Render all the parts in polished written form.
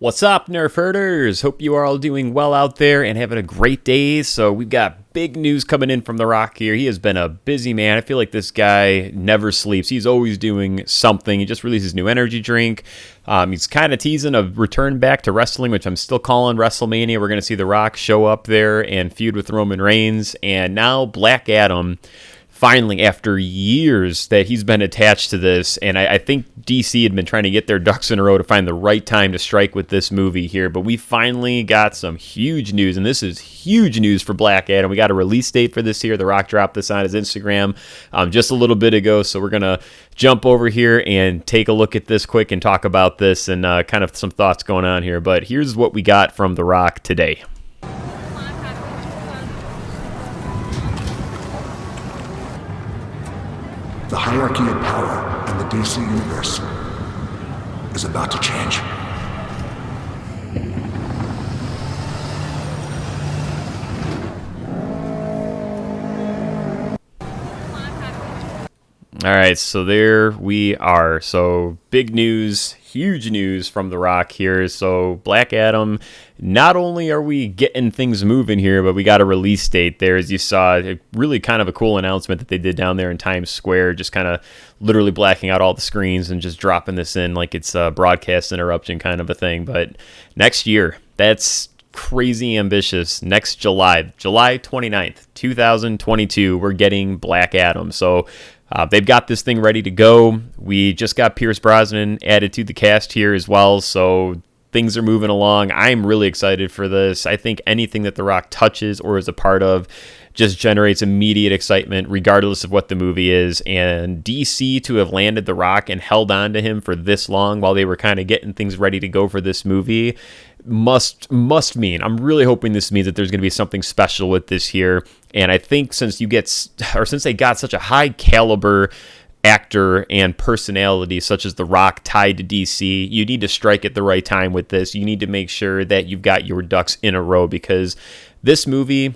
What's up, Nerf Herders? Hope you are all doing well out there and having a great day. So we've got big news coming in from The Rock here. He has been a busy man. I feel like this guy never sleeps. He's always doing something. He just released his new energy drink. He's kind of teasing a return back to wrestling, which I'm still calling WrestleMania. We're going to see The Rock show up there and feud with Roman Reigns. And now Black Adam, finally, after years that he's been attached to this, and I think DC had been trying to get their ducks in a row to find the right time to strike with this movie here, but we finally got some huge news, and this is huge news for Black Adam. We got a release date for this here. The Rock dropped this on his Instagram just a little bit ago, so we're going to jump over here and take a look at this quick and talk about this and kind of some thoughts going on here, but here's what we got from The Rock today. The hierarchy of power in the DC universe is about to change. All right, so there we are. So big news, huge news from The Rock here. So Black Adam, not only are we getting things moving here, but we got a release date there. As you saw, really kind of a cool announcement that they did down there in Times Square, just kind of literally blacking out all the screens and just dropping this in like it's a broadcast interruption kind of a thing. But next year, that's crazy ambitious. Next July 29th, 2022, we're getting Black Adam. So they've got this thing ready to go. We just got Pierce Brosnan added to the cast here as well, so things are moving along. I'm really excited for this. I think anything that The Rock touches or is a part of just generates immediate excitement regardless of what the movie is, and DC to have landed The Rock and held on to him for this long while they were kind of getting things ready to go for this movie must mean, I'm really hoping this means that there's going to be something special with this here. And I think since they got such a high caliber actor and personality such as The Rock tied to DC, you need to strike at the right time with this. You need to make sure that you've got your ducks in a row, because this movie,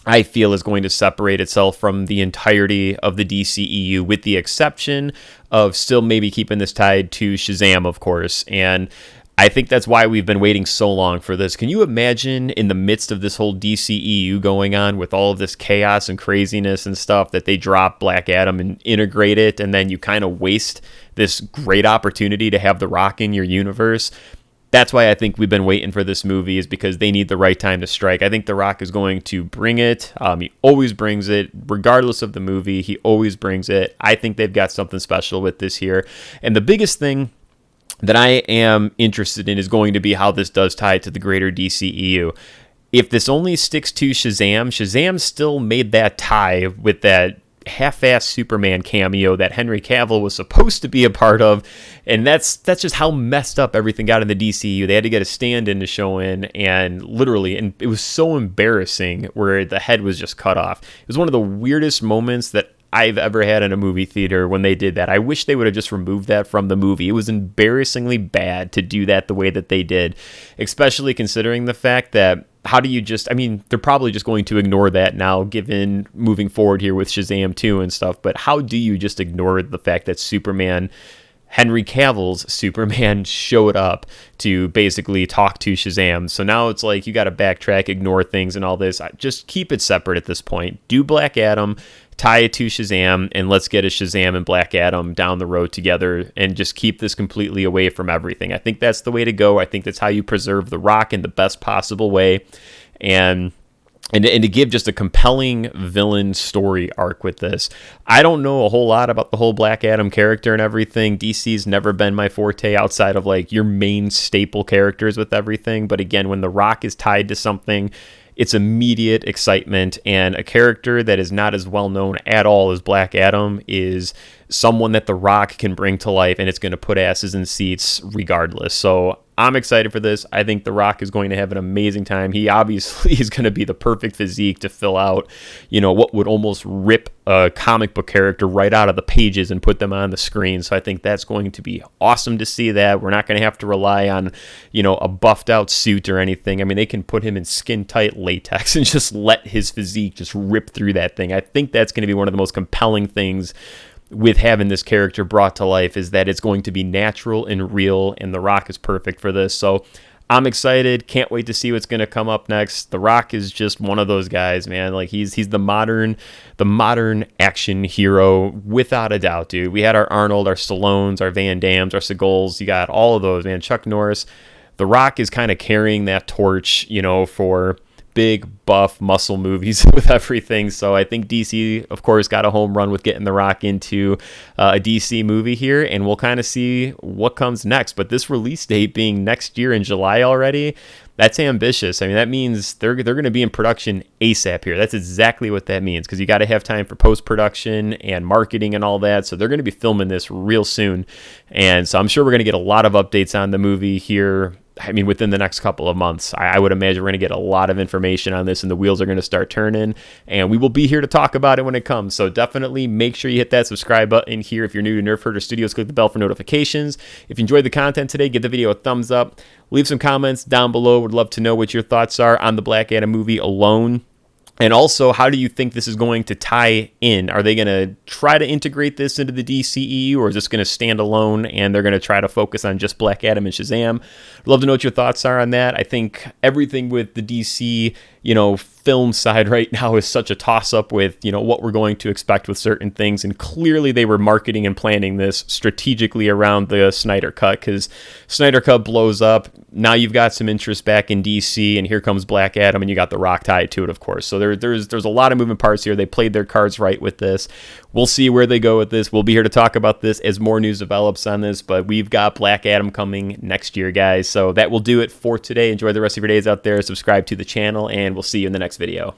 I feel, is going to separate itself from the entirety of the DCEU, with the exception of still maybe keeping this tied to Shazam, of course. And I think that's why we've been waiting so long for this. Can you imagine, in the midst of this whole DCEU going on with all of this chaos and craziness and stuff, that they drop Black Adam and integrate it, and then you kind of waste this great opportunity to have The Rock in your universe? That's why I think we've been waiting for this movie, is because they need the right time to strike. I think The Rock is going to bring it. He always brings it, regardless of the movie. He always brings it. I think they've got something special with this here. And the biggest thing that I am interested in is going to be how this does tie to the greater DCEU. If this only sticks to Shazam still made that tie with that half-assed Superman cameo that Henry Cavill was supposed to be a part of, and that's just how messed up everything got in the DCU. They had to get a stand-in to show in, and it was so embarrassing where the head was just cut off. It was one of the weirdest moments that I've ever had in a movie theater when they did that. I wish they would have just removed that from the movie. It was embarrassingly bad to do that the way that they did, especially considering the fact that they're probably just going to ignore that now, given moving forward here with Shazam 2 and stuff, but how do you just ignore the fact that Henry Cavill's Superman showed up to basically talk to Shazam? So now it's like you got to backtrack, ignore things and all this. Just keep it separate at this point. Do Black Adam, tie it to Shazam, and let's get a Shazam and Black Adam down the road together, and just keep this completely away from everything. I think that's the way to go. I think that's how you preserve The Rock in the best possible way, and to give just a compelling villain story arc with this. I don't know a whole lot about the whole Black Adam character and everything. DC's never been my forte outside of like your main staple characters with everything. But again, when The Rock is tied to something, it's immediate excitement, and a character that is not as well known at all as Black Adam is someone that The Rock can bring to life, and it's going to put asses in seats regardless. So I'm excited for this. I think The Rock is going to have an amazing time. He obviously is going to be the perfect physique to fill out, what would almost rip a comic book character right out of the pages and put them on the screen. So I think that's going to be awesome to see that. We're not going to have to rely on, a buffed out suit or anything. I mean, they can put him in skin tight latex and just let his physique just rip through that thing. I think that's going to be one of the most compelling things with having this character brought to life is that it's going to be natural and real, and The Rock is perfect for this. So I'm excited. Can't wait to see what's going to come up next. The Rock is just one of those guys, man. Like he's the modern action hero without a doubt, dude. We had our Arnold, our Stallones, our Van Dams, our Seagulls. You got all of those, man. Chuck Norris. The Rock is kind of carrying that torch, you know, for big buff muscle movies with everything. So I think DC, of course, got a home run with getting The Rock into a DC movie here, and we'll kind of see what comes next. But this release date being next year in July already, that's ambitious. I mean, that means they're going to be in production ASAP here. That's exactly what that means, because you got to have time for post-production and marketing and all that. So they're going to be filming this real soon. And so I'm sure we're going to get a lot of updates on the movie here. I mean, within the next couple of months, I would imagine we're going to get a lot of information on this, and the wheels are going to start turning, and we will be here to talk about it when it comes. So definitely make sure you hit that subscribe button here. If you're new to Nerf Herders Studios, click the bell for notifications. If you enjoyed the content today, give the video a thumbs up. Leave some comments down below. Would love to know what your thoughts are on the Black Adam movie alone. And also, how do you think this is going to tie in? Are they going to try to integrate this into the DCEU, or is this going to stand alone and they're going to try to focus on just Black Adam and Shazam? I'd love to know what your thoughts are on that. I think everything with the DC, film side right now is such a toss-up with, what we're going to expect with certain things. And clearly they were marketing and planning this strategically around the Snyder Cut, because Snyder Cut blows up. Now you've got some interest back in DC, and here comes Black Adam, and you got The Rock tied to it, of course. So there's a lot of moving parts here. They played their cards right with this. We'll see where they go with this. We'll be here to talk about this as more news develops on this, but we've got Black Adam coming next year, guys. So that will do it for today. Enjoy the rest of your days out there. Subscribe to the channel, and we'll see you in the next video.